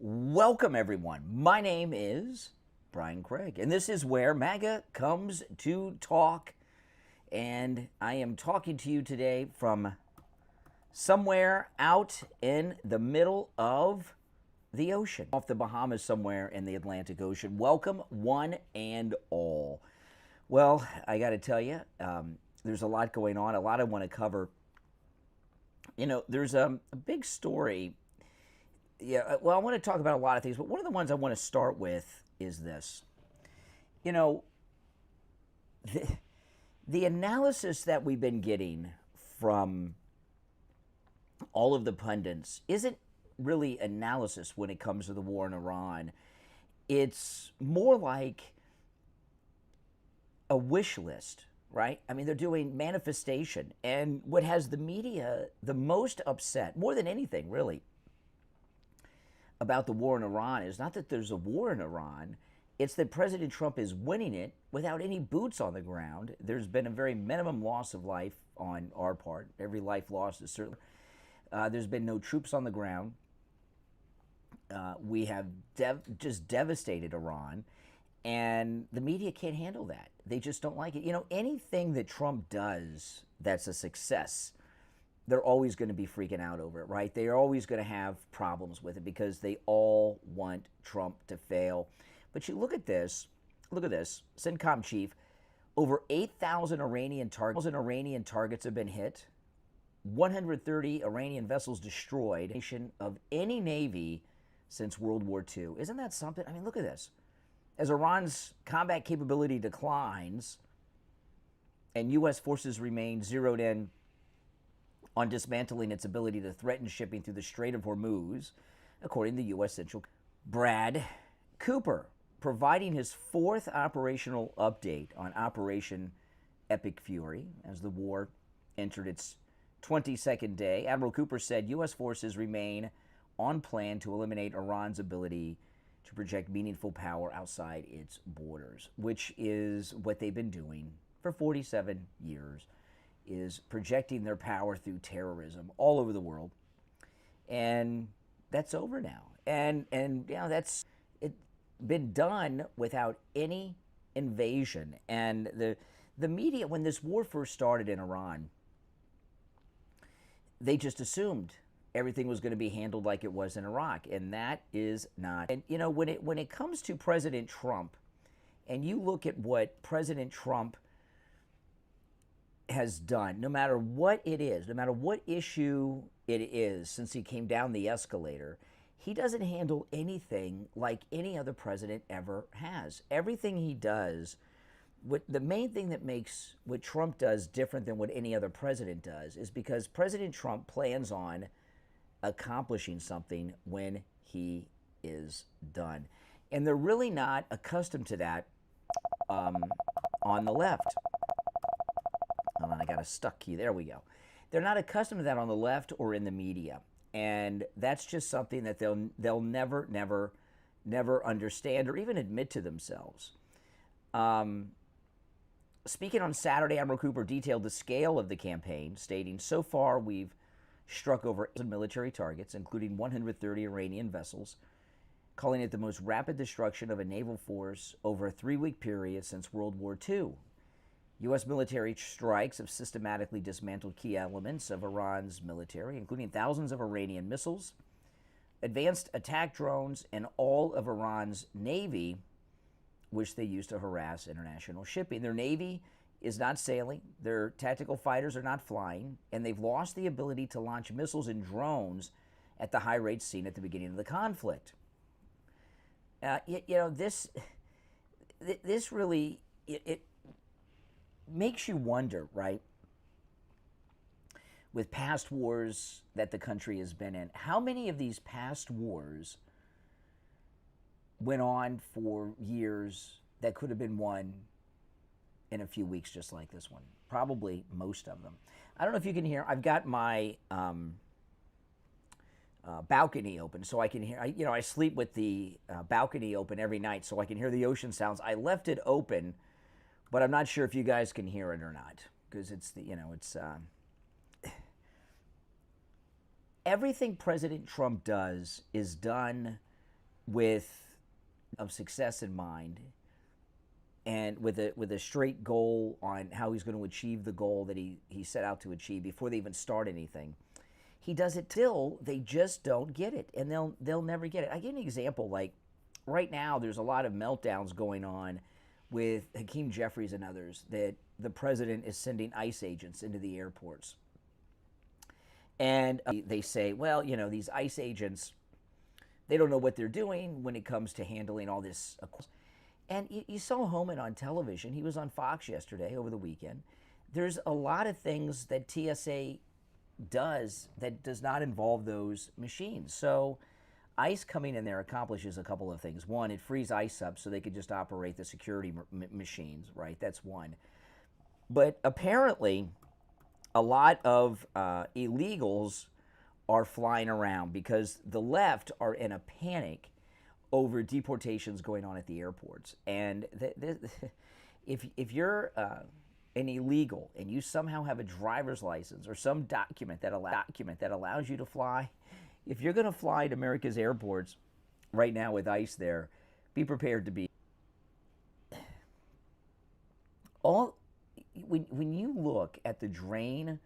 Welcome, everyone. My name is Brian Craig, and this is where MAGA comes to talk. And I am talking to you today from somewhere out in the middle of the ocean, off the Bahamas, somewhere in the Atlantic Ocean. Welcome, one and all. Well, I got to tell you, there's a lot going on, a lot I want to cover. You know, there's a big story. Yeah, well, I want to talk about a lot of things, but one of the ones I want to start with is this. You know, the analysis that we've been getting from all of the pundits isn't really analysis when it comes to the war in Iran. It's more like a wish list, right? I mean, they're doing manifestation. And what has the media the most upset, more than anything, really, about the war in Iran is not that there's a war in Iran, it's that President Trump is winning it without any boots on the ground. There's been a very minimum loss of life on our part. Every life lost is certainly. There's been no troops on the ground. We have just devastated Iran, and the media can't handle that. They just don't like it. You know, anything that Trump does that's a success, they're always going to be freaking out over it, right? They're always going to have problems with it because they all want Trump to fail. But you look at this, CENTCOM chief, over 8,000 Iranian targets have been hit, 130 Iranian vessels destroyed, nation of any navy since World War II. Isn't that something? I mean, look at this. As Iran's combat capability declines and U.S. forces remain zeroed in on dismantling its ability to threaten shipping through the Strait of Hormuz, according to U.S. Central. Brad Cooper, providing his fourth operational update on Operation Epic Fury as the war entered its 22nd day. Admiral Cooper said U.S. forces remain on plan to eliminate Iran's ability to project meaningful power outside its borders, which is what they've been doing for 47 years. Is projecting their power through terrorism all over the world, and that's over now. And you know, that's it been done without any invasion. And the media, when this war first started in Iran, they just assumed everything was going to be handled like it was in Iraq, and that is not. And you know, when it comes to President Trump, and you look at what President Trump has done, no matter what it is, no matter what issue it is, since he came down the escalator, he doesn't handle anything like any other president ever has. Everything he does, the main thing that makes what Trump does different than what any other president does is because President Trump plans on accomplishing something when he is done. And they're really not accustomed to that on the left. Hold on, I got a stuck key. There we go. They're not accustomed to that on the left or in the media, and that's just something that they'll never understand or even admit to themselves. Speaking on Saturday, Admiral Cooper detailed the scale of the campaign, stating, "So far, we've struck over 8 military targets, including 130 Iranian vessels, calling it the most rapid destruction of a naval force over a 3-week period since World War II." U.S. military strikes have systematically dismantled key elements of Iran's military, including thousands of Iranian missiles, advanced attack drones, and all of Iran's navy, which they use to harass international shipping. Their navy is not sailing, their tactical fighters are not flying, and they've lost the ability to launch missiles and drones at the high rates seen at the beginning of the conflict. You know, this really, it makes you wonder, right, with past wars that the country has been in, how many of these past wars went on for years that could have been won in a few weeks just like this one? Probably most of them. I don't know if you can hear, I've got my balcony open so I can hear, I sleep with the balcony open every night so I can hear the ocean sounds. I left it open, but I'm not sure if you guys can hear it or not, because it's everything President Trump does is done with of success in mind, and with a straight goal on how he's going to achieve the goal that he set out to achieve before they even start anything. He does it till they just don't get it, and they'll never get it. I give you an example. Like right now, there's a lot of meltdowns going on with Hakeem Jeffries and others that the president is sending ICE agents into the airports, and they say, well, you know, these ICE agents, they don't know what they're doing when it comes to handling all this. And you saw Homan on television. He was on Fox yesterday over the weekend. There's a lot of things that TSA does that does not involve those machines. So ICE coming in there accomplishes a couple of things. One, it frees ICE up so they could just operate the security machines, right? That's one. But apparently, a lot of illegals are flying around because the left are in a panic over deportations going on at the airports. And if you're an illegal and you somehow have a driver's license or some document that allows you to fly, if you're going to fly to America's airports right now with ICE there, be prepared to be all. When you look at the drain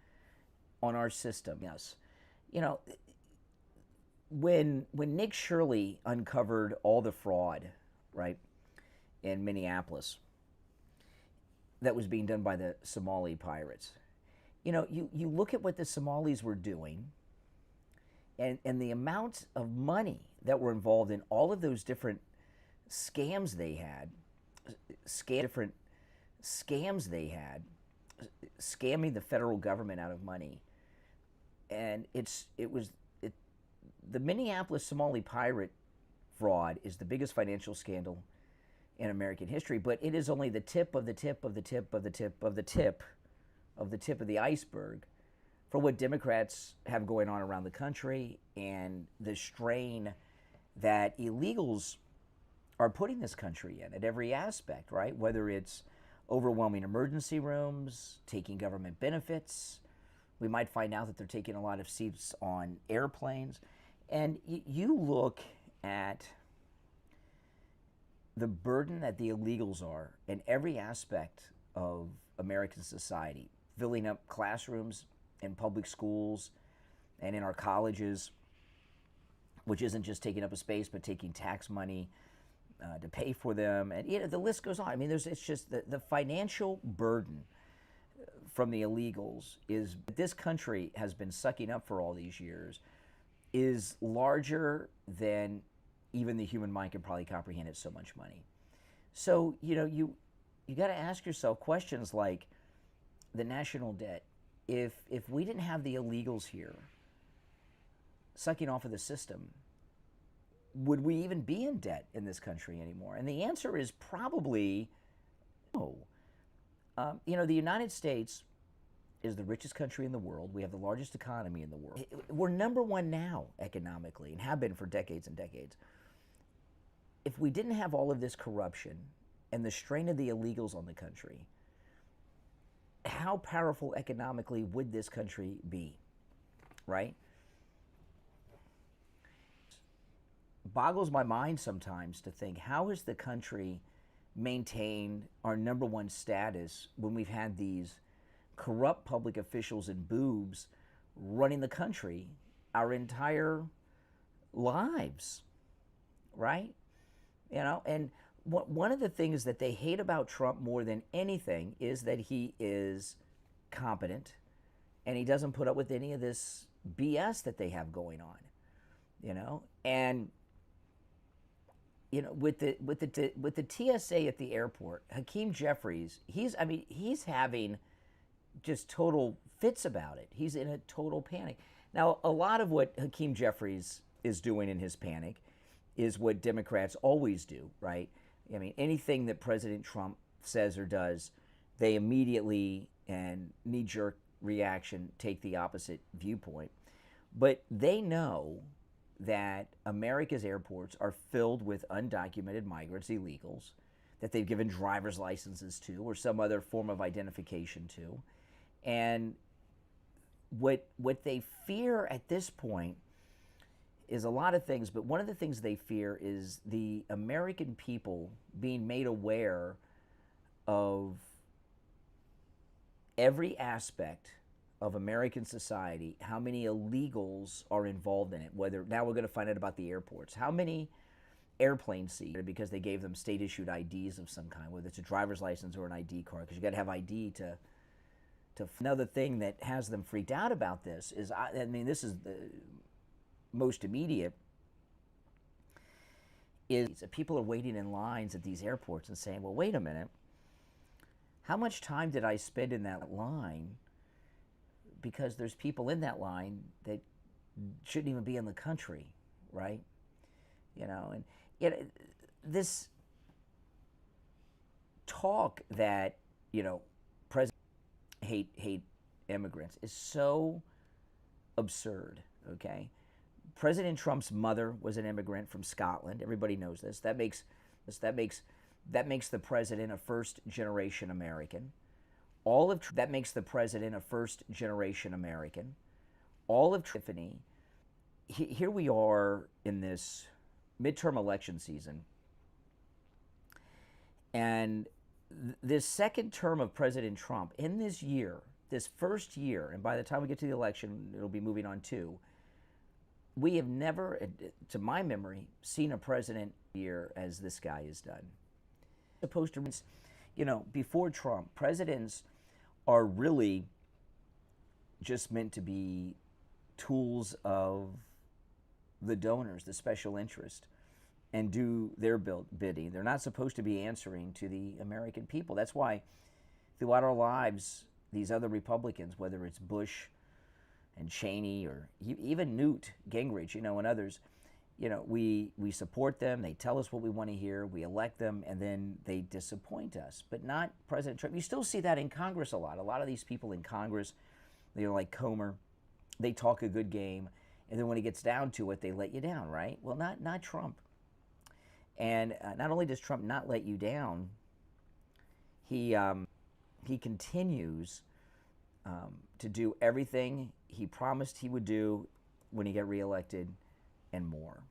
on our system, yes, you know, when Nick Shirley uncovered all the fraud, right, in Minneapolis that was being done by the Somali pirates, you know, you look at what the Somalis were doing and the amount of money that were involved in all of those different scams they had, scamming the federal government out of money. And the Minneapolis Somali pirate fraud is the biggest financial scandal in American history, but it is only the tip of the tip of the tip of the tip of the tip of the tip of the iceberg for what Democrats have going on around the country and the strain that illegals are putting this country in at every aspect, right? Whether it's overwhelming emergency rooms, taking government benefits. We might find out that they're taking a lot of seats on airplanes. And you look at the burden that the illegals are in every aspect of American society, filling up classrooms in public schools and in our colleges, which isn't just taking up a space, but taking tax money to pay for them. And you know, the list goes on. I mean, it's just the financial burden from the illegals is this country has been sucking up for all these years is larger than even the human mind can probably comprehend. It's so much money. So, you know, you got to ask yourself questions like the national debt. If we didn't have the illegals here sucking off of the system, would we even be in debt in this country anymore? And the answer is probably no. You know, the United States is the richest country in the world. We have the largest economy in the world. We're number one now economically and have been for decades and decades. If we didn't have all of this corruption and the strain of the illegals on the country, how powerful economically would this country be, right? Boggles my mind sometimes to think, how has the country maintained our number one status when we've had these corrupt public officials and boobs running the country our entire lives, right? You know, and one of the things that they hate about Trump more than anything is that he is competent and he doesn't put up with any of this BS that they have going on, you know. And you know, with the TSA at the airport, Hakeem Jeffries, he's having just total fits about it. He's in a total panic. Now, a lot of what Hakeem Jeffries is doing in his panic is what Democrats always do, right? I mean, anything that President Trump says or does, they immediately and knee-jerk reaction take the opposite viewpoint. But they know that America's airports are filled with undocumented migrants, illegals, that they've given driver's licenses to or some other form of identification to. And what they fear at this point is a lot of things, but one of the things they fear is the American people being made aware of every aspect of American society, how many illegals are involved in it, whether now we're going to find out about the airports, how many airplane seats because they gave them state-issued IDs of some kind, whether it's a driver's license or an ID card, because you got to have ID to another thing that has them freaked out about this is, I mean, this is the most immediate, is that people are waiting in lines at these airports and saying, well, wait a minute, how much time did I spend in that line? Because there's people in that line that shouldn't even be in the country, right? You know, and this talk that, you know, presidents hate immigrants is so absurd, okay? President Trump's mother was an immigrant from Scotland. Everybody knows this. That makes the president a first-generation American. That makes the president a first-generation American. All of Tiffany. Here we are in this midterm election season, and this second term of President Trump in this year, this first year, and by the time we get to the election, it'll be moving on too. We have never, to my memory, seen a president here as this guy has done. Supposed to, you know, before Trump, presidents are really just meant to be tools of the donors, the special interest, and do their bidding. They're not supposed to be answering to the American people. That's why throughout our lives, these other Republicans, whether it's Bush and Cheney or even Newt Gingrich, you know, and others, you know, we support them. They tell us what we want to hear. We elect them, and then they disappoint us. But not President Trump. You still see that in Congress a lot. A lot of these people in Congress, you know, like Comer, they talk a good game, and then when it gets down to it, they let you down, right? Well, not Trump. And not only does Trump not let you down, he continues to do everything he promised he would do when he got reelected and more.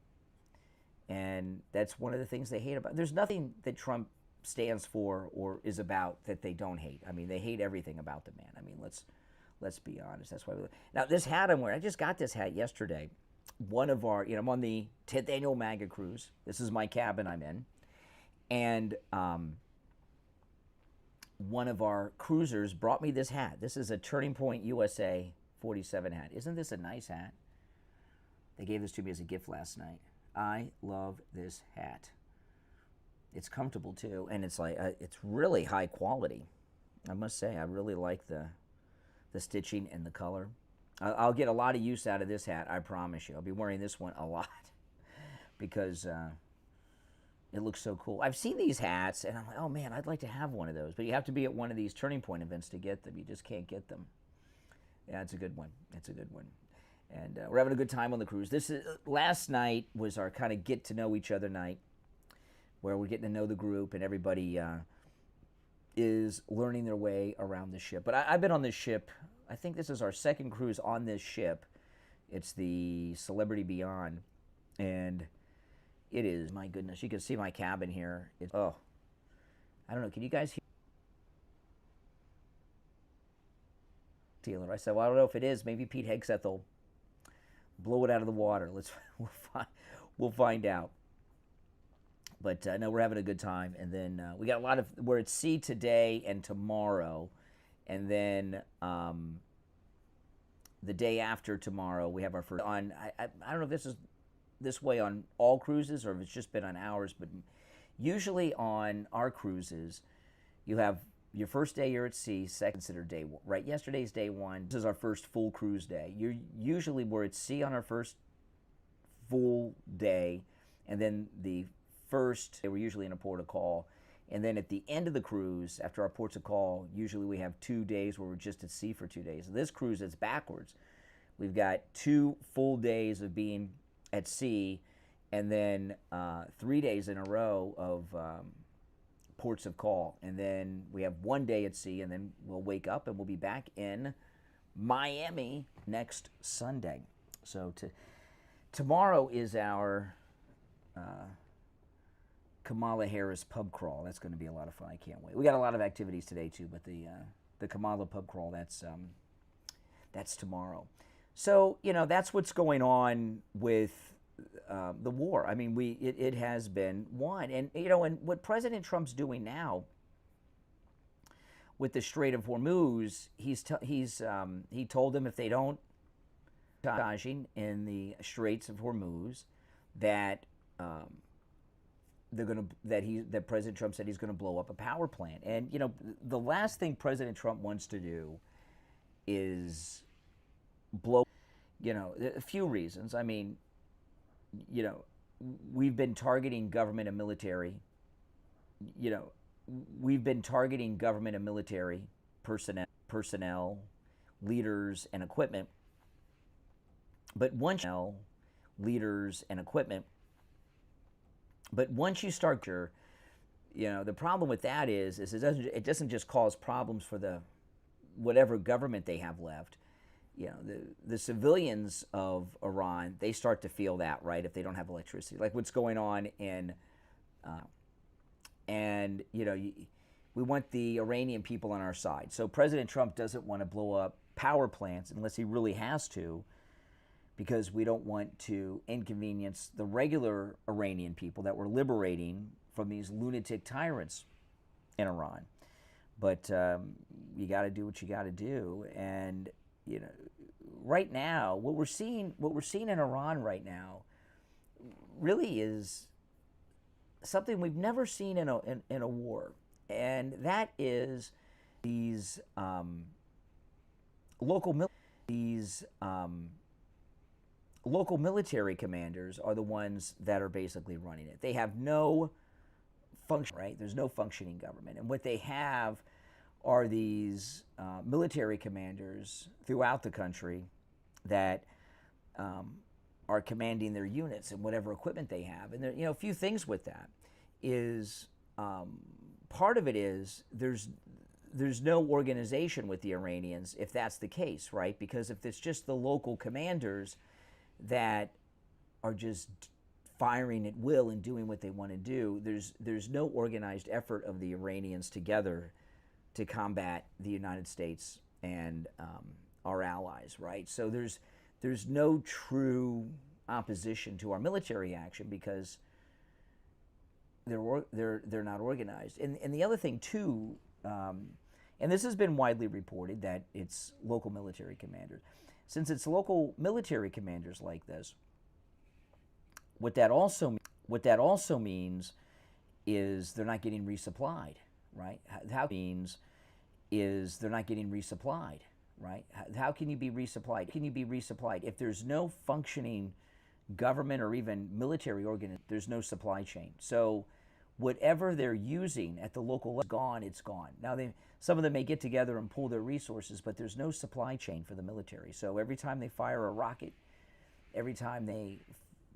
And that's one of the things they hate about. There's nothing that Trump stands for or is about that they don't hate. I mean, they hate everything about the man. I mean, let's be honest. That's why now this hat I'm wearing, I just got this hat yesterday. One of our, you know, I'm on the 10th annual MAGA cruise. This is my cabin I'm in. And one of our cruisers brought me this hat. This is a Turning Point USA 47 hat. Isn't this a nice hat? They gave this to me as a gift last night. I love this hat. It's comfortable too, and it's like it's really high quality. I must say, I really like the stitching and the color. I'll get a lot of use out of this hat, I promise you. I'll be wearing this one a lot because it looks so cool. I've seen these hats, and I'm like, oh man, I'd like to have one of those. But you have to be at one of these Turning Point events to get them. You just can't get them. Yeah, it's a good one. It's a good one. And we're having a good time on the cruise. Last night was our kind of get to know each other night, where we're getting to know the group, and everybody is learning their way around the ship. But I've been on this ship. I think this is our second cruise on this ship. It's the Celebrity Beyond, and it is, my goodness, you can see my cabin here. Oh, I don't know, can you guys hear? I said, well, I don't know if it is. Maybe Pete Hegseth will blow it out of the water. We'll find out. But no, we're having a good time. And then we got a lot of, we're at sea today and tomorrow. And then the day after tomorrow, we have our first, I don't know if this is this way on all cruises or if it's just been on ours, but usually on our cruises, you have your first day you're at sea, second considered day one, right? Yesterday's day one. This is our first full cruise day. We're at sea on our first full day, and then the first day we're usually in a port of call. And then at the end of the cruise, after our ports of call, usually we have 2 days where we're just at sea for 2 days. This cruise is backwards. We've got 2 full days of being at sea, and then 3 days in a row of ports of call. And then we have 1 day at sea, and then we'll wake up and we'll be back in Miami next Sunday. So tomorrow is our Kamala Harris pub crawl. That's going to be a lot of fun. I can't wait. We got a lot of activities today too, but the Kamala pub crawl, that's tomorrow. So that's what's going on with the war. I mean, it has been won, and and what President Trump's doing now with the Strait of Hormuz, he told them if they don't sabotaging in the Straits of Hormuz, that that President Trump said he's going to blow up a power plant. And the last thing President Trump wants to do is blow. A few reasons. I mean, we've been targeting government and military. We've been targeting government and military personnel, leaders, and equipment. But once you start, the problem with that is it doesn't just cause problems for the whatever government they have left. The civilians of Iran, they start to feel that, right, if they don't have electricity, like what's going on in, we want the Iranian people on our side. So President Trump doesn't want to blow up power plants unless he really has to, because we don't want to inconvenience the regular Iranian people that we're liberating from these lunatic tyrants in Iran. But you got to do what you got to do, and right now, what we're seeing in Iran right now, really is something we've never seen in a war, and that is these local military commanders are the ones that are basically running it. They have no function, right? There's no functioning government. And what they have are these military commanders throughout the country that are commanding their units and whatever equipment they have. And there, a few things with that is part of it is there's no organization with the Iranians if that's the case, right? Because if it's just the local commanders that are just firing at will and doing what they want to do, there's no organized effort of the Iranians together to combat the United States and our allies, right? So there's no true opposition to our military action because they're not organized. And the other thing too, and this has been widely reported, that it's local military commanders. Since it's local military commanders like this, what that also means is they're not getting resupplied, right? How means is they're not getting resupplied, right? How can you be resupplied? If there's no functioning government or even military organization, there's no supply chain. So whatever they're using at the local level, it's gone. Now, some of them may get together and pool their resources, but there's no supply chain for the military. So every time they fire a rocket, every time they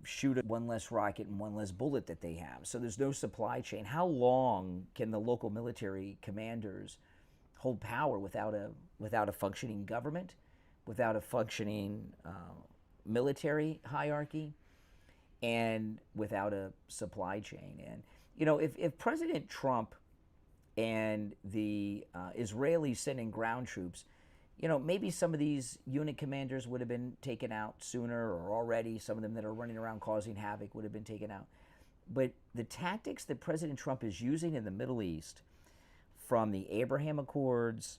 shoot one less rocket and one less bullet that they have. So there's no supply chain. How long can the local military commanders hold power without a functioning government, without a functioning military hierarchy, and without a supply chain? And if President Trump and the Israelis sending ground troops, maybe some of these unit commanders would have been taken out sooner, or already some of them that are running around causing havoc would have been taken out. But the tactics that President Trump is using in the Middle East, from the Abraham Accords,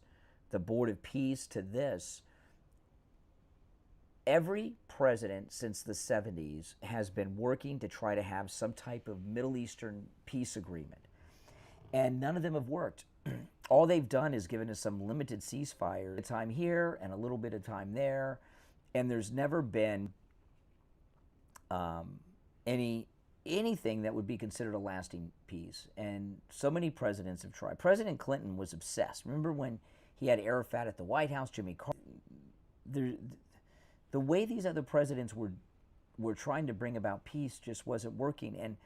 the Board of Peace, to this, every president since the 70s has been working to try to have some type of Middle Eastern peace agreement. And none of them have worked. All they've done is given us some limited ceasefire, a time here and a little bit of time there, and there's never been anything that would be considered a lasting peace. And so many presidents have tried. President Clinton was obsessed. Remember when he had Arafat at the White House, Jimmy Carter? The way these other presidents were trying to bring about peace just wasn't working. And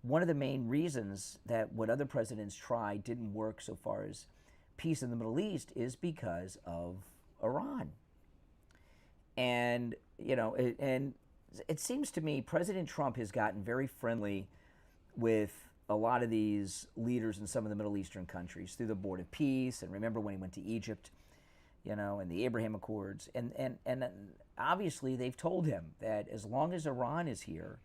one of the main reasons that what other presidents tried didn't work so far as peace in the Middle East is because of Iran. And, and it seems to me President Trump has gotten very friendly with a lot of these leaders in some of the Middle Eastern countries through the Board of Peace. And remember when he went to Egypt, and the Abraham Accords. And obviously they've told him that as long as Iran is here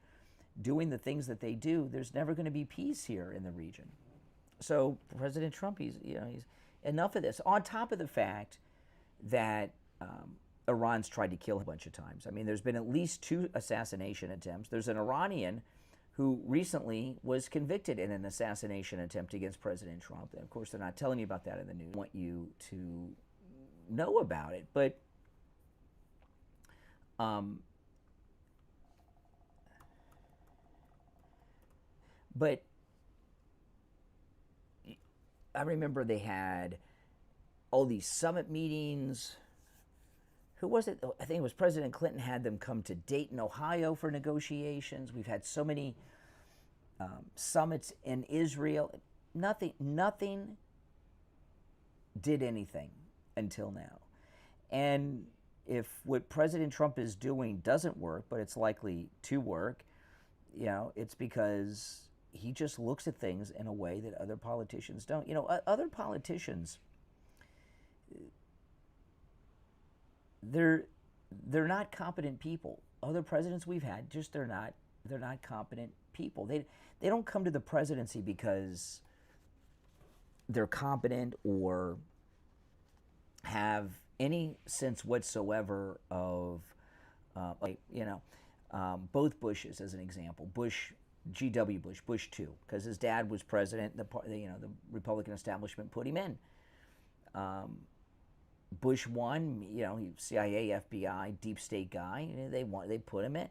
doing the things that they do, there's never going to be peace here in the region. So President Trump, he's enough of this. On top of the fact that Iran's tried to kill him a bunch of times. I mean, there's been at least 2 assassination attempts. There's an Iranian who recently was convicted in an assassination attempt against President Trump. And of course, they're not telling you about that in the news. I want you to know about it, but I remember they had all these summit meetings. Who was it? I think it was President Clinton had them come to Dayton, Ohio for negotiations. We've had so many summits in Israel. Nothing did anything until now. And if what President Trump is doing doesn't work, but it's likely to work, it's because he just looks at things in a way that other politicians don't. Other politicians, they're not competent people. Other presidents we've had, they're not competent people. They don't come to the presidency because they're competent or have any sense whatsoever of, both Bushes as an example. G.W. Bush, Bush 2, because his dad was president. The Republican establishment put him in. Bush 1, he CIA, FBI, deep state guy. They put him in.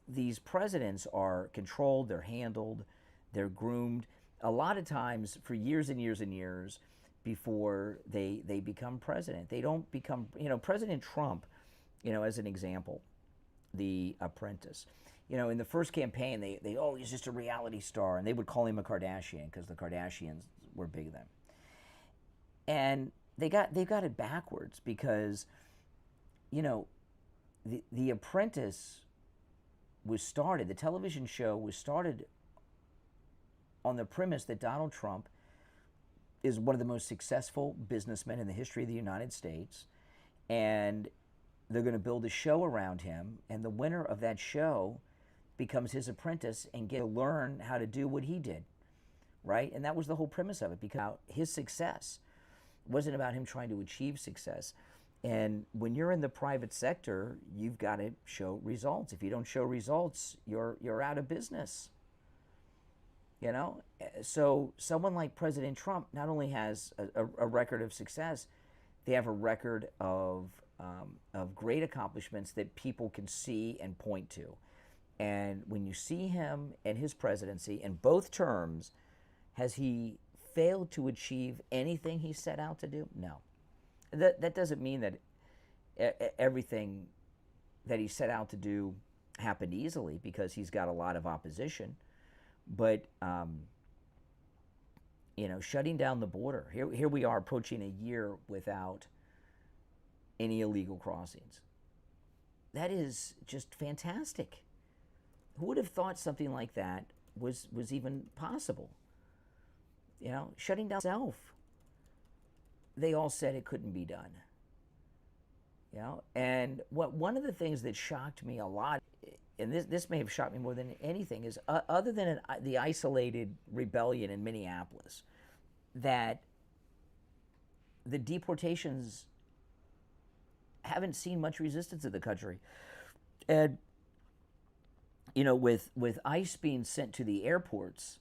These presidents are controlled, they're handled, they're groomed. A lot of times for years and years and years before they become president. They don't become, President Trump, as an example, The Apprentice. In the first campaign, he's just a reality star, and they would call him a Kardashian because the Kardashians were big then. And they've got it backwards because, the Apprentice was started, the television show was started on the premise that Donald Trump is one of the most successful businessmen in the history of the United States, and they're going to build a show around him, and the winner of that show becomes his apprentice and get to learn how to do what he did, right? And that was the whole premise of it, because his success wasn't about him trying to achieve success. And when you're in the private sector, you've got to show results. If you don't show results, you're out of business. So someone like President Trump not only has a record of success, they have a record of great accomplishments that people can see and point to. And when you see him and his presidency in both terms, has he failed to achieve anything he set out to do? No. That doesn't mean that everything that he set out to do happened easily, because he's got a lot of opposition. But, shutting down the border. Here we are approaching a year without any illegal crossings. That is just fantastic. Who would have thought something like that was even possible? Shutting down itself. They all said it couldn't be done. And one of the things that shocked me a lot, and this may have shocked me more than anything, is other than the isolated rebellion in Minneapolis, that the deportations haven't seen much resistance in the country. And, with ICE being sent to the airports,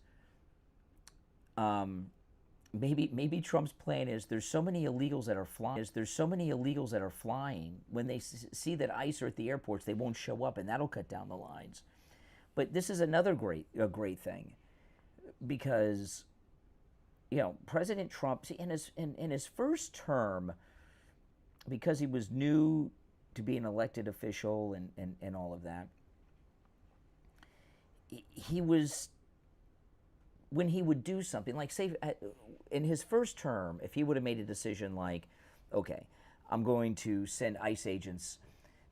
maybe Trump's plan is there's so many illegals that are flying. When they see that ICE are at the airports, they won't show up, and that'll cut down the lines. But this is another great thing, because President Trump, in his first term, because he was new to be an elected official and all of that, he was, when he would do something, like say in his first term, if he would have made a decision like, okay, I'm going to send ICE agents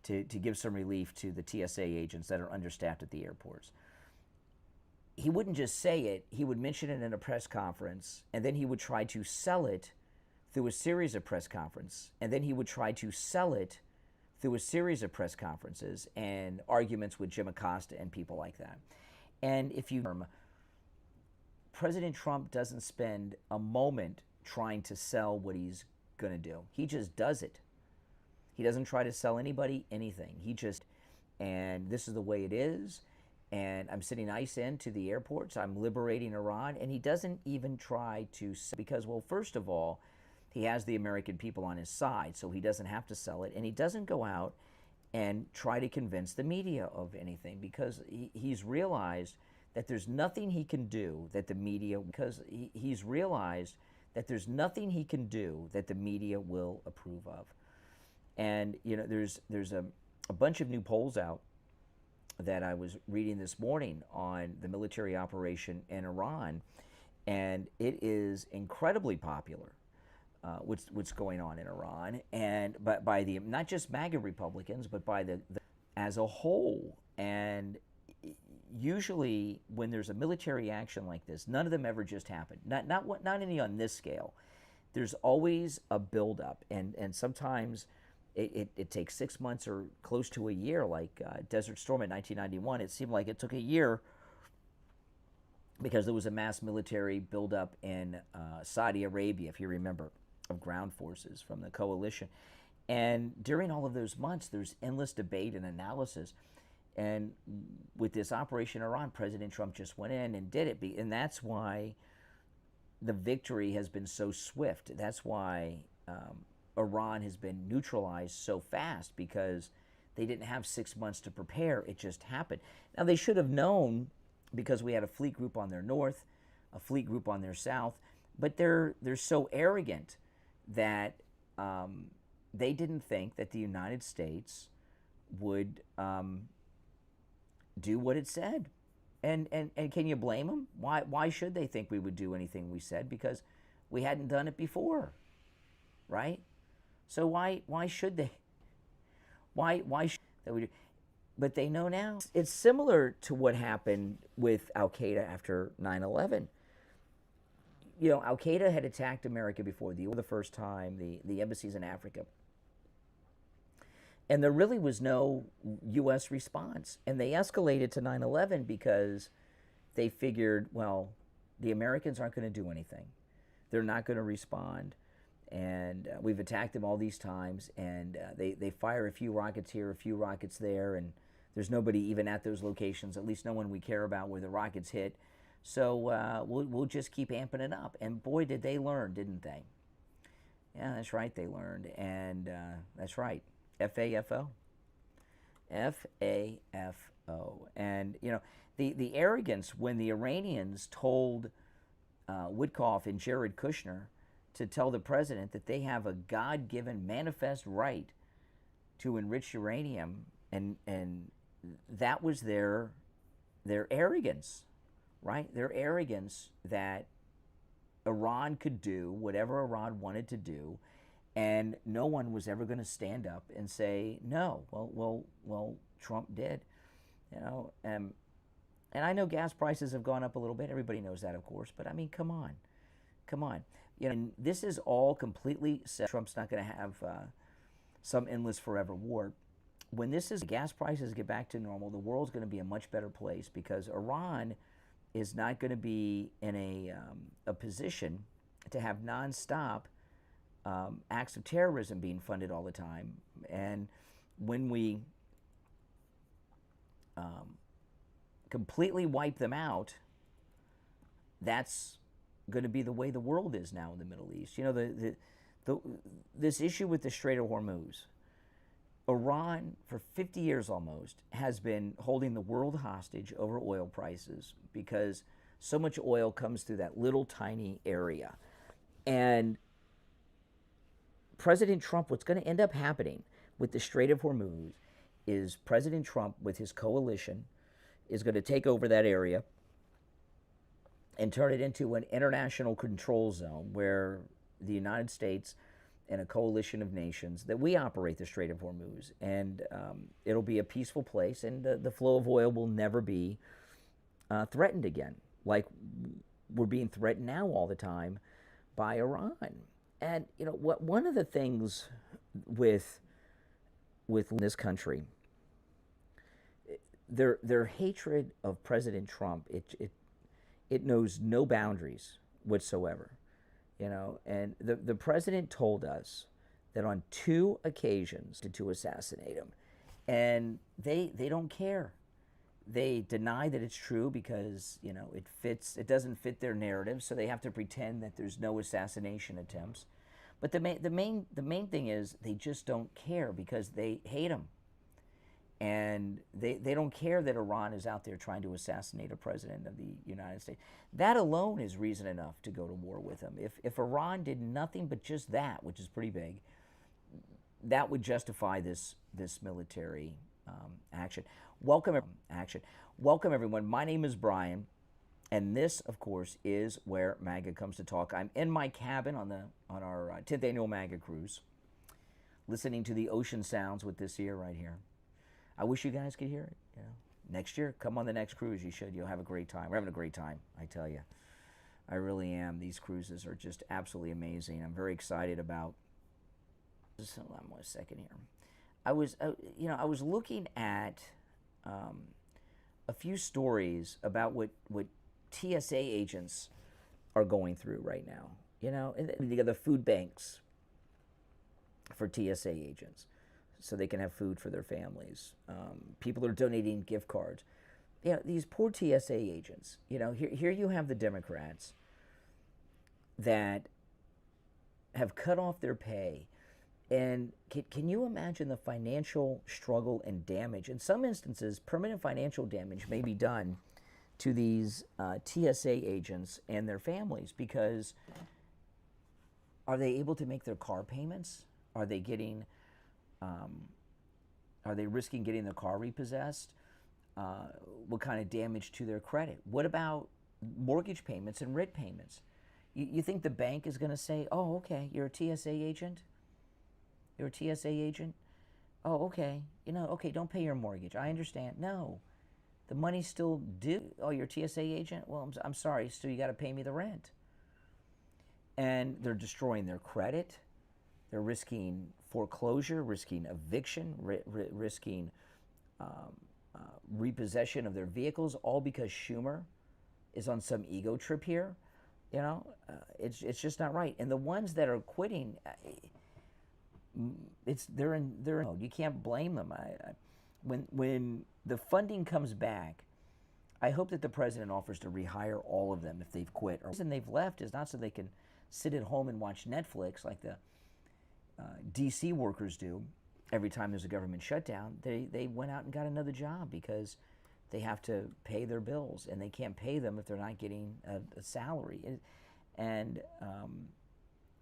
to give some relief to the TSA agents that are understaffed at the airports. He wouldn't just say it, he would mention it in a press conference, and then he would try to sell it through a series of press conferences, and then he would try to sell it through a series of press conferences and arguments with Jim Acosta and people like that. And if you President Trump doesn't spend a moment trying to sell what he's going to do. He just does it. He doesn't try to sell anybody anything. He just, and this is the way it is, and I'm sending ICE into the airports, I'm liberating Iran, and he doesn't even try to, because, well, first of all, he has the American people on his side, so he doesn't have to sell it, and he doesn't go out and try to convince the media of anything, because he's realized that there's nothing he can do that the media, because he's realized that there's nothing he can do that the media will approve of. And, you know, there's a bunch of new polls out that I was reading this morning on the military operation in Iran, and it is incredibly popular, what's going on in Iran, and but by the, not just MAGA Republicans, but by the as a whole. And usually when there's a military action like this, none of them ever just happen. Not any on this scale. There's always a buildup, and sometimes it takes 6 months or close to a year, like Desert Storm in 1991. It seemed like it took a year because there was a mass military buildup in Saudi Arabia, if you remember, of ground forces from the coalition. And during all of those months, there's endless debate and analysis. And with this Operation Iran, President Trump just went in and did it. And that's why the victory has been so swift. That's why Iran has been neutralized so fast, because they didn't have 6 months to prepare. It just happened. Now, they should have known, because we had a fleet group on their north, a fleet group on their south, but they're so arrogant that they didn't think that the United States would do what it said. And can you blame them? Why should they think we would do anything we said? Because we hadn't done it before, right? So why should they? Why should they do? But they know now. It's similar to what happened with Al-Qaeda after 9/11. You know, Al-Qaeda had attacked America before the first time, the embassies in Africa. And there really was no U.S. response. And they escalated to 9/11 because they figured, well, the Americans aren't going to do anything. They're not going to respond. And we've attacked them all these times. And they fire a few rockets here, a few rockets there. And there's nobody even at those locations, at least no one we care about where the rockets hit. So we'll just keep amping it up. And boy, did they learn, didn't they? Yeah, that's right, they learned. And that's right. FAFO. FAFO. And, you know, the arrogance when the Iranians told Witkoff and Jared Kushner to tell the president that they have a God-given manifest right to enrich uranium, and that was their arrogance, right? Their arrogance that Iran could do whatever Iran wanted to do, and no one was ever going to stand up and say no. Well, Trump did, you know. And I know gas prices have gone up a little bit. Everybody knows that, of course. But I mean, come on. You know, and this is all completely set. Trump's not going to have some endless forever war. When gas prices get back to normal, the world's going to be a much better place, because Iran is not going to be in a position to have nonstop acts of terrorism being funded all the time. And when we completely wipe them out, that's going to be the way the world is now in the Middle East. You know, this issue with the Strait of Hormuz, Iran, for 50 years almost, has been holding the world hostage over oil prices, because so much oil comes through that little tiny area. And President Trump, what's going to end up happening with the Strait of Hormuz is President Trump, with his coalition, is going to take over that area and turn it into an international control zone where the United States in a coalition of nations that we operate the Strait of Hormuz, and it'll be a peaceful place, and the flow of oil will never be threatened again, like we're being threatened now all the time by Iran. And one of the things with this country, their hatred of President Trump, it knows no boundaries whatsoever. And the president told us that on 2 occasions to assassinate him, and they don't care. They deny that it's true because it doesn't fit their narrative, so they have to pretend that there's no assassination attempts. But the main thing is they just don't care because they hate him, and they don't care that Iran is out there trying to assassinate a president of the United States. That alone is reason enough to go to war with him. If Iran did nothing but just that, which is pretty big, that would justify this military action. Welcome everyone. My name is Brian, and this, of course, is where MAGA comes to talk. I'm in my cabin on our 10th annual MAGA cruise, listening to the ocean sounds with this ear right here. I wish you guys could hear it. Next year, come on the next cruise. You should. You'll have a great time. We're having a great time, I tell you. I really am. These cruises are just absolutely amazing. I'm very excited about. Just hold on 1 second here. I was looking at a few stories about what TSA agents are going through right now. And the food banks for TSA agents, so they can have food for their families. People are donating gift cards. These poor TSA agents. Here you have the Democrats that have cut off their pay. And can you imagine the financial struggle and damage? In some instances, permanent financial damage may be done to these TSA agents and their families, because are they able to make their car payments? Are they risking getting their car repossessed? What kind of damage to their credit? What about mortgage payments and rent payments? You think the bank is going to say, "Oh, okay, you're a TSA agent? You're a TSA agent? Oh, okay. Okay, don't pay your mortgage. I understand." No. The money's still due. "Oh, you're a TSA agent? Well, I'm sorry, still you got to pay me the rent." And they're destroying their credit. They're risking foreclosure, risking eviction, risking repossession of their vehicles, all because Schumer is on some ego trip here. It's just not right. And the ones that are quitting, you can't blame them. When the funding comes back, I hope that the president offers to rehire all of them if they've quit. The reason they've left is not so they can sit at home and watch Netflix like the DC workers do every time there's a government shutdown. They went out and got another job because they have to pay their bills, and they can't pay them if they're not getting a salary. And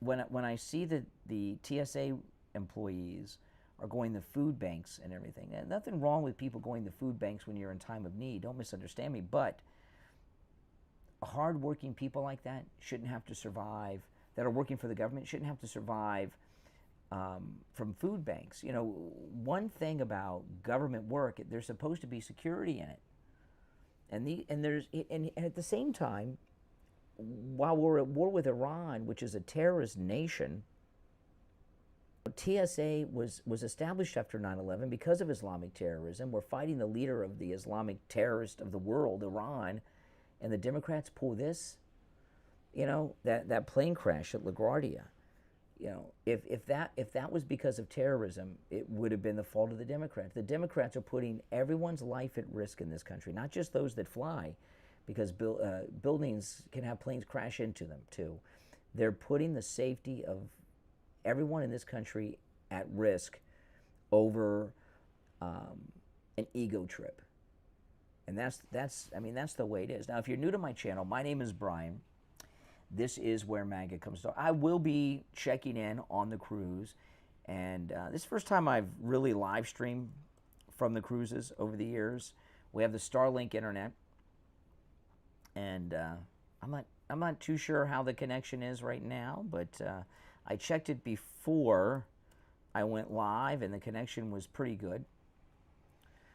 when I see that the TSA employees are going to food banks and everything, and nothing wrong with people going to food banks when you're in time of need, don't misunderstand me, but hardworking people like that shouldn't have to survive, that are working for the government shouldn't have to survive from food banks. One thing about government work, there's supposed to be security in it, and at the same time, while we're at war with Iran, which is a terrorist nation, TSA was established after 9/11 because of Islamic terrorism. We're fighting the leader of the Islamic terrorist of the world, Iran, and the Democrats pull this. That plane crash at LaGuardia. If that was because of terrorism, it would have been the fault of the Democrats. The Democrats are putting everyone's life at risk in this country, not just those that fly, because buildings can have planes crash into them too. They're putting the safety of everyone in this country at risk over an ego trip. And that's the way it is. Now, if you're new to my channel, my name is Brian. This is where MAGA comes to. I will be checking in on the cruise, and this is the first time I've really live streamed from the cruises over the years. We have the Starlink internet, and I'm not too sure how the connection is right now, but I checked it before I went live, and the connection was pretty good.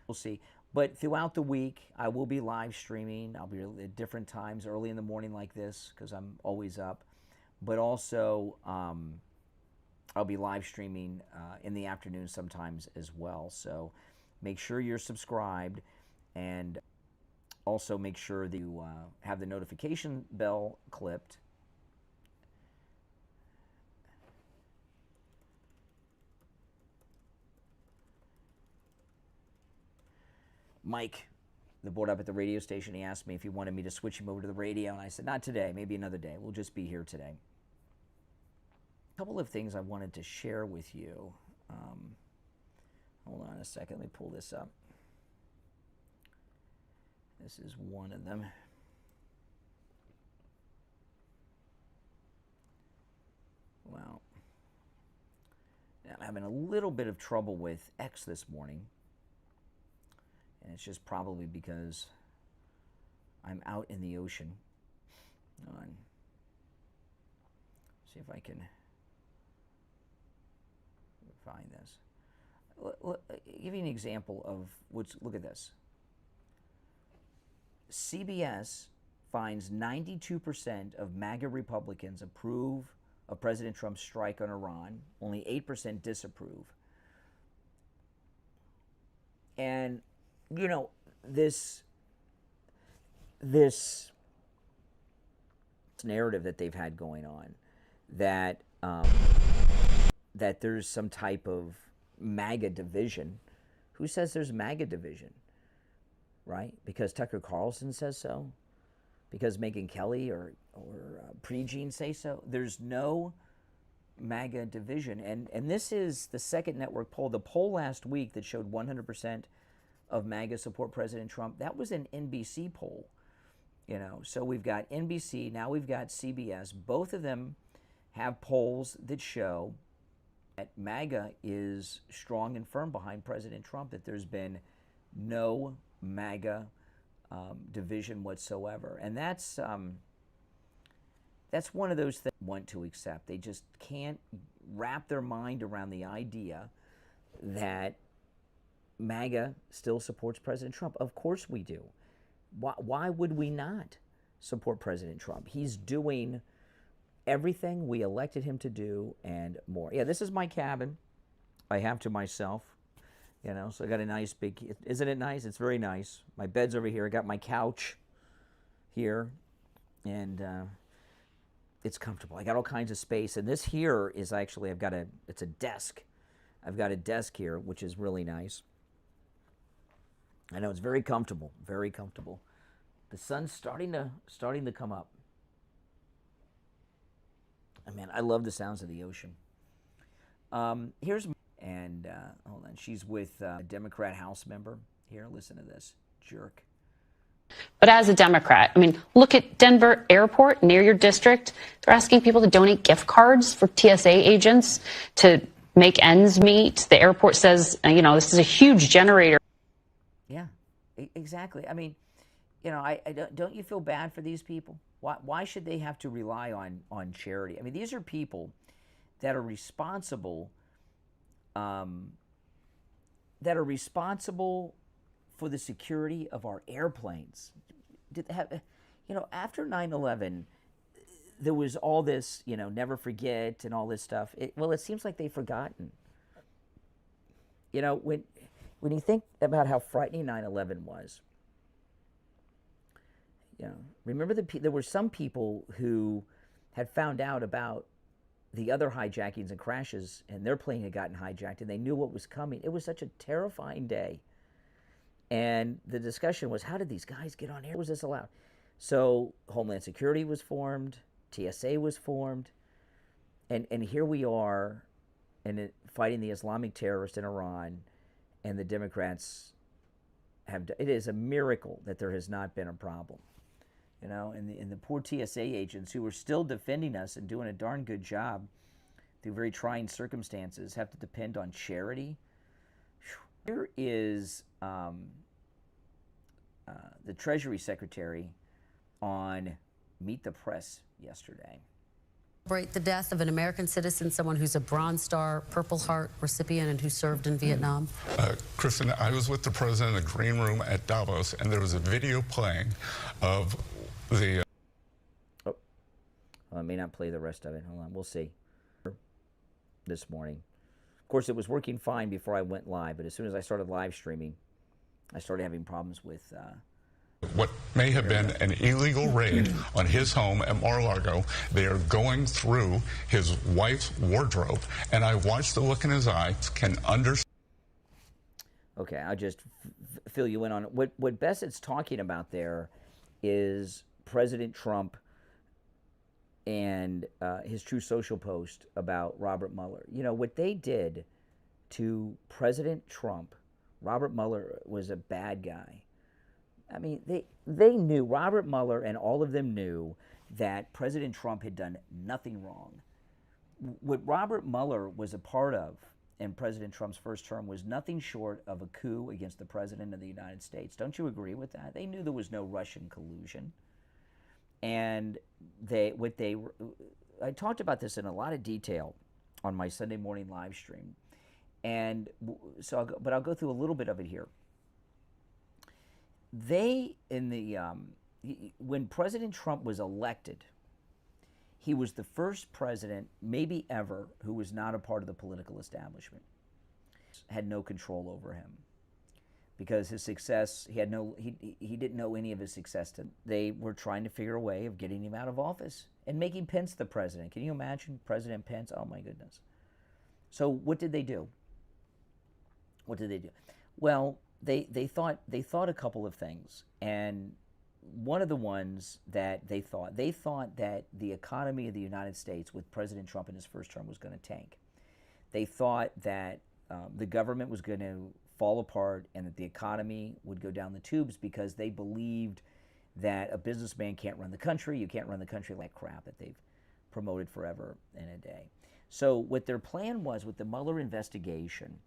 We'll see. But throughout the week, I will be live streaming. I'll be at different times, early in the morning like this, because I'm always up. But also, I'll be live streaming in the afternoon sometimes as well. So make sure you're subscribed, and also make sure that you have the notification bell clipped. Mike, the board up at the radio station, he asked me if he wanted me to switch him over to the radio, and I said, not today, maybe another day. We'll just be here today. A couple of things I wanted to share with you. Hold on a second, let me pull this up. This is one of them. Well, I'm having a little bit of trouble with X this morning. And it's just probably because I'm out in the ocean. Hold on. See if I can find this. I'll give you an example of what's. Look at this. CBS finds 92% of MAGA Republicans approve of President Trump's strike on Iran. Only 8% disapprove. And you know, this narrative that they've had going on, that that there's some type of MAGA division. Who says there's MAGA division? Right? Because Tucker Carlson says so? Because Megyn Kelly or Prejean say so? There's no MAGA division. And this is the second network poll. The poll last week that showed 100% of MAGA support President Trump, that was an NBC poll. You know, so we've got NBC, now we've got CBS. Both of them have polls that show that MAGA is strong and firm behind President Trump, that there's been no MAGA division whatsoever. And that's one of those things I want to accept. They just can't wrap their mind around the idea that MAGA still supports President Trump. Of course we do. Why would we not support President Trump? He's doing everything we elected him to do and more. Yeah, this is my cabin. I have to myself, you know, so I got a nice big, isn't it nice? It's very nice. My bed's over here. I got my couch here, and it's comfortable. I got all kinds of space, and this here is actually, it's a desk. I've got a desk here, which is really nice. I know it's very comfortable, very comfortable. The sun's starting to come up. I mean, I love the sounds of the ocean. Hold on, she's with a Democrat House member. Here, listen to this, jerk. But as a Democrat, I mean, look at Denver Airport near your district. They're asking people to donate gift cards for TSA agents to make ends meet. The airport says, you know, this is a huge generator. Yeah, exactly. I mean, you know, don't you feel bad for these people? Why should they have to rely on charity? I mean, these are people that are responsible, for the security of our airplanes. After 9/11, there was all this, you know, never forget and all this stuff. It seems like they've forgotten. You know, when you think about how frightening 9/11 was, you know, remember there were some people who had found out about the other hijackings and crashes, and their plane had gotten hijacked, and they knew what was coming. It was such a terrifying day. And the discussion was, how did these guys get on air? Was this allowed? So Homeland Security was formed, TSA was formed, and here we are, fighting the Islamic terrorists in Iran, and the Democrats it is a miracle that there has not been a problem. You know, and the poor TSA agents who are still defending us and doing a darn good job through very trying circumstances have to depend on charity. Here is the Treasury Secretary on Meet the Press yesterday. Celebrate the death of an American citizen, someone who's a Bronze Star, Purple Heart recipient and who served in Vietnam? Kristen, I was with the president in the green room at Davos, and there was a video playing of the... Oh, I may not play the rest of it. Hold on, we'll see. This morning. Of course, it was working fine before I went live, but as soon as I started live streaming, I started having problems with... what may have been an illegal raid on his home at Mar-a-Lago. They are going through his wife's wardrobe, and I watched the look in his eye, can understand. Okay, I'll just fill you in on it. What Bessett's talking about there is President Trump and his True Social post about Robert Mueller. You know, what they did to President Trump, Robert Mueller was a bad guy. I mean, they knew, Robert Mueller and all of them knew that President Trump had done nothing wrong. What Robert Mueller was a part of in President Trump's first term was nothing short of a coup against the President of the United States. Don't you agree with that? They knew there was no Russian collusion. And I talked about this in a lot of detail on my Sunday morning live stream. And so, I'll go through a little bit of it here. When President Trump was elected, he was the first president, maybe ever, who was not a part of the political establishment. Had no control over him because his success, he didn't know any of his success. They were trying to figure a way of getting him out of office and making Pence the president. Can you imagine President Pence? Oh my goodness. So what did they do? What did they do? Well, they thought a couple of things, and one of the ones that they thought that the economy of the United States with President Trump in his first term was going to tank. They thought that the government was going to fall apart and that the economy would go down the tubes because they believed that a businessman can't run the country. You can't run the country like crap that they've promoted forever and a day. So what their plan was with the Mueller investigation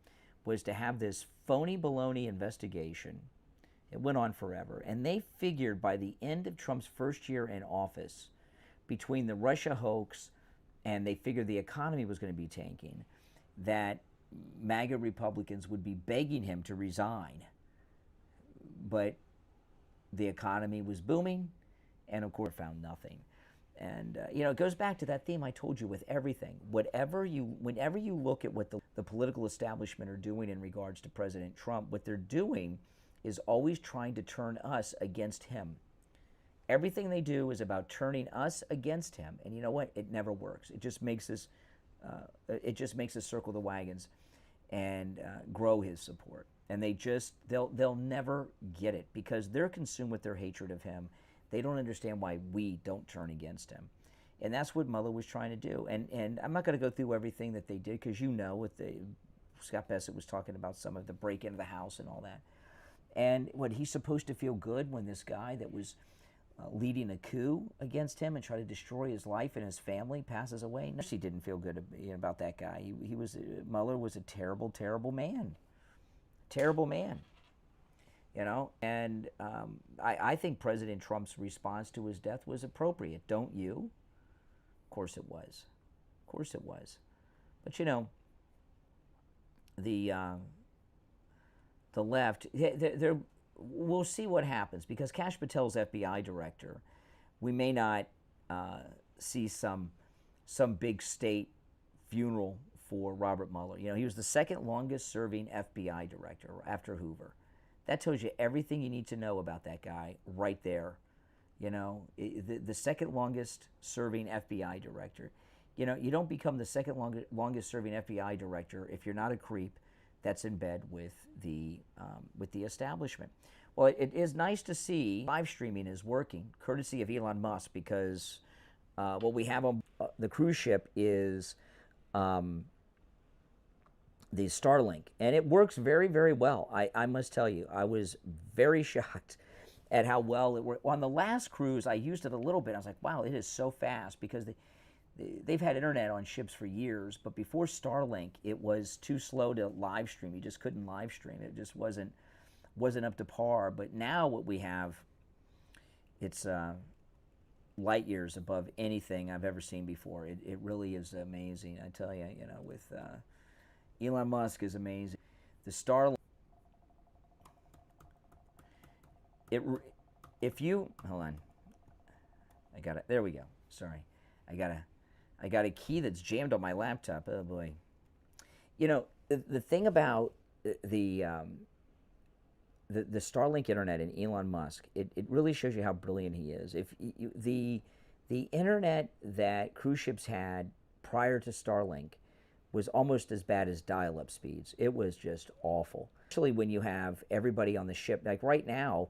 was to have this phony baloney investigation. It went on forever. And they figured by the end of Trump's first year in office, between the Russia hoax and they figured the economy was going to be tanking, that MAGA Republicans would be begging him to resign. But the economy was booming, and of course found nothing. And, you know, it goes back to that theme I told you with everything. Whenever you look at what the political establishment are doing in regards to President Trump, what they're doing is always trying to turn us against him. Everything they do is about turning us against him. And you know what? It never works. It just makes us, circle the wagons and grow his support. And they'll never get it because they're consumed with their hatred of him. They don't understand why we don't turn against him. And that's what Mueller was trying to do. And I'm not going to go through everything that they did because you know, Scott Bassett was talking about some of the break into the house and all that. And what, he's supposed to feel good when this guy that was leading a coup against him and try to destroy his life and his family passes away? No, he didn't feel good about that guy. Mueller was a terrible, terrible man. Terrible man. You know, and I think President Trump's response to his death was appropriate. Don't you? Of course it was. Of course it was. But you know, the left, we'll see what happens because Kash Patel's FBI director, we may not see some big state funeral for Robert Mueller. You know, he was the second longest serving FBI director after Hoover. That tells you everything you need to know about that guy right there. You know, the second longest serving FBI director. You know, you don't become the second longest serving FBI director if you're not a creep that's in bed with the establishment. Well, it is nice to see live streaming is working, courtesy of Elon Musk, because what we have on the cruise ship is the Starlink, and it works very, very well. I must tell you, I was very shocked at how well it worked. On the last cruise, I used it a little bit. I was like, wow, it is so fast, because they've had internet on ships for years, but before Starlink, it was too slow to live stream. You just couldn't live stream. It just wasn't up to par. But now what we have, it's light years above anything I've ever seen before. It really is amazing. I tell you, with Elon Musk is amazing. The Starlink. If you hold on, I got it. There we go. Sorry, I got a key that's jammed on my laptop. Oh boy. The thing about the Starlink internet and Elon Musk, it really shows you how brilliant he is. If the internet that cruise ships had prior to Starlink was almost as bad as dial-up speeds. It was just awful. Especially when you have everybody on the ship. Like right now,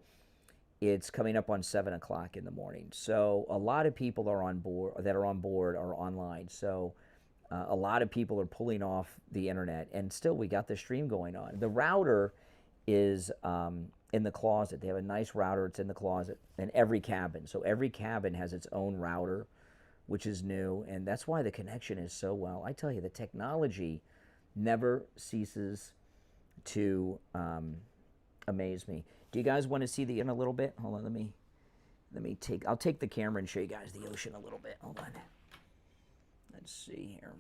it's coming up on 7 o'clock in the morning. So a lot of people are on board are online. So a lot of people are pulling off the internet, and still we got the stream going on. The router is in the closet. They have a nice router. It's in the closet in every cabin. So every cabin has its own router, which is new, and that's why the connection is so well. I tell you, the technology never ceases to amaze me. Do you guys want to see the in a little bit? Hold on, I'll take the camera and show you guys the ocean a little bit. Hold on. Let's see here.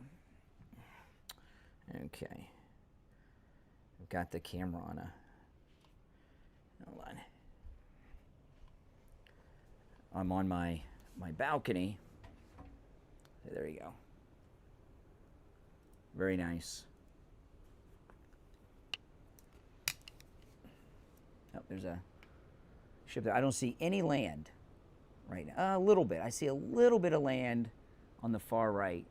Okay. I've got the camera on hold on. I'm on my balcony. There you go. Very nice. Oh, there's a ship there. I don't see any land right now. A little bit. I see a little bit of land on the far right.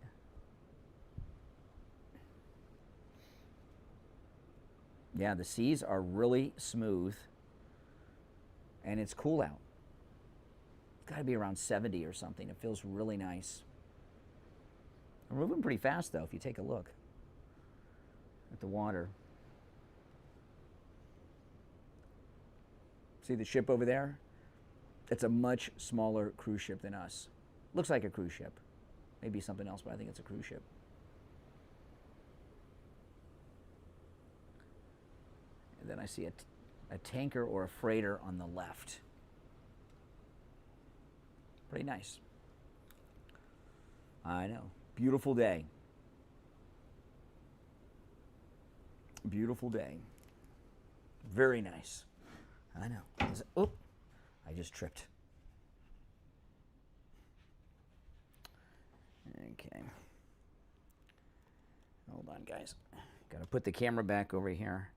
Yeah, the seas are really smooth, and it's cool out. It's got to be around 70 or something. It feels really nice. We're moving pretty fast, though, if you take a look at the water. See the ship over there? It's a much smaller cruise ship than us. Looks like a cruise ship. Maybe something else, but I think it's a cruise ship. And then I see a tanker or a freighter on the left. Pretty nice. I know. Beautiful day. Beautiful day. Very nice. I know. Oop. I just tripped. Okay. Hold on, guys. Got to put the camera back over here.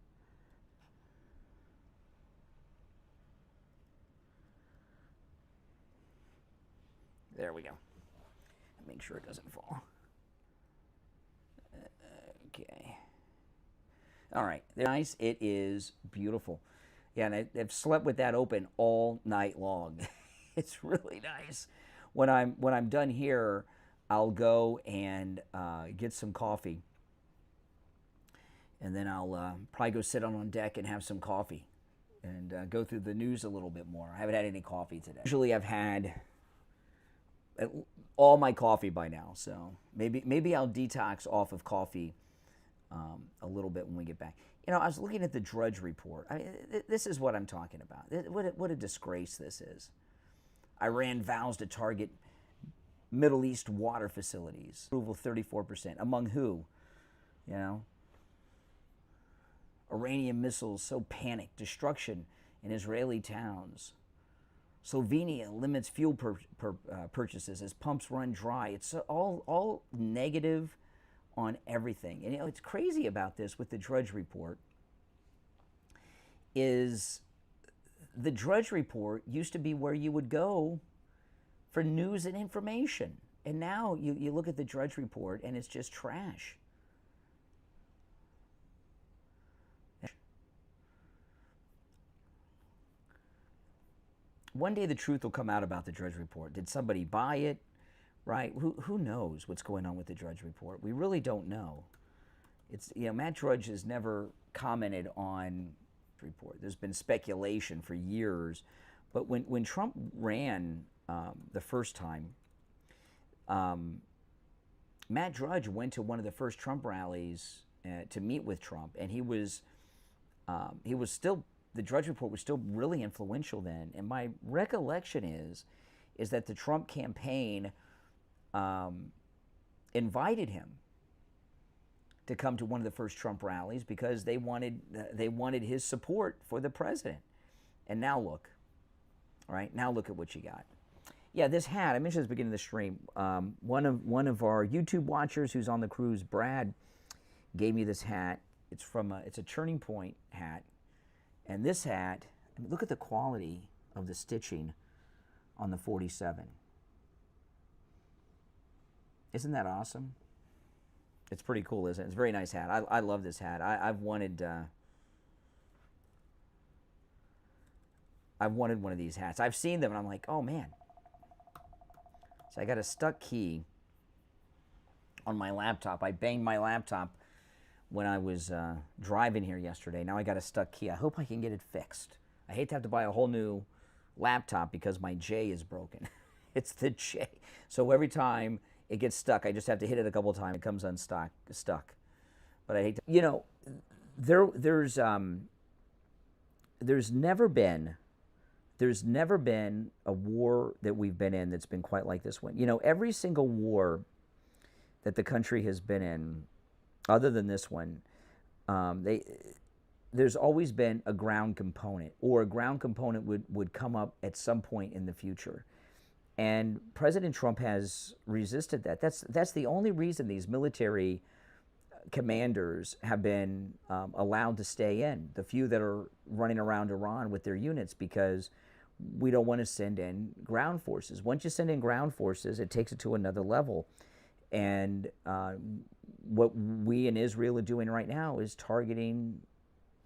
There we go. Make sure it doesn't fall. Okay. All right. Nice. It is beautiful. Yeah, and I've slept with that open all night long. It's really nice. When I'm done here, I'll go and get some coffee, and then I'll probably go sit on deck and have some coffee, and go through the news a little bit more. I haven't had any coffee today. Usually, I've had all my coffee by now, so maybe I'll detox off of coffee a little bit when we get back. I was looking at the Drudge Report. This is what I'm talking about. What a disgrace this is. Iran vows to target Middle East water facilities. Approval 34%. Among who? Iranian missiles so panicked. Destruction in Israeli towns. Slovenia limits fuel purchases as pumps run dry. It's all negative on everything. And it's crazy about this with the Drudge Report is the Drudge Report used to be where you would go for news and information. And now you look at the Drudge Report and it's just trash. One day the truth will come out about the Drudge Report. Did somebody buy it? Right? Who knows what's going on with the Drudge Report? We really don't know. It's Matt Drudge has never commented on the report. There's been speculation for years, but when Trump ran the first time, Matt Drudge went to one of the first Trump rallies to meet with Trump, and he was still, the Drudge Report was still really influential then. And my recollection is is that the Trump campaign invited him to come to one of the first Trump rallies because they wanted his support for the president. And now look, all right, now look at what you got. Yeah, this hat, I mentioned at the beginning of the stream, one of our YouTube watchers who's on the cruise, Brad, gave me this hat. It's a Turning Point hat. And this hat, I mean, look at the quality of the stitching on the 47. Isn't that awesome? It's pretty cool, isn't it? It's a very nice hat. I love this hat. I've wanted one of these hats. I've seen them and I'm like, oh man. So I got a stuck key on my laptop. I banged my laptop when I was driving here yesterday. Now I got a stuck key. I hope I can get it fixed. I hate to have to buy a whole new laptop because my J is broken. It's the J. So every time it gets stuck, I just have to hit it a couple of times. It comes stuck. But I hate to, you know, there's never been a war that we've been in that's been quite like this one. You know, every single war that the country has been in, other than this one, there's always been a ground component, or a ground component would come up at some point in the future. And President Trump has resisted that. That's the only reason these military commanders have been allowed to stay in, the few that are running around Iran with their units, because we don't want to send in ground forces. Once you send in ground forces, it takes it to another level. And what we in Israel are doing right now is targeting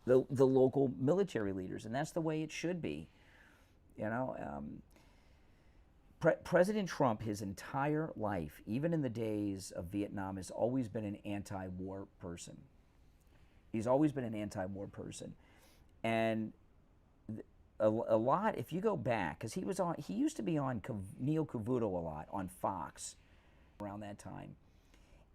the local military leaders, and that's the way it should be. You know, President Trump, his entire life, even in the days of Vietnam, has always been an anti-war person. He's always been an anti-war person. And a lot, if you go back, because he used to be on Neil Cavuto a lot on Fox around that time.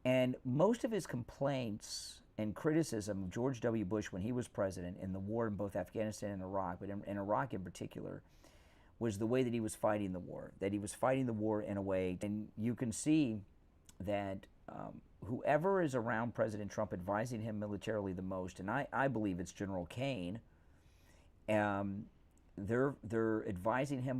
And most of his complaints and criticism of George W. Bush when he was president in the war in both Afghanistan and Iraq, but in Iraq in particular, was the way that he was fighting the war, in a way. And you can see that whoever is around President Trump advising him militarily the most, and I believe it's General Kane, they're advising him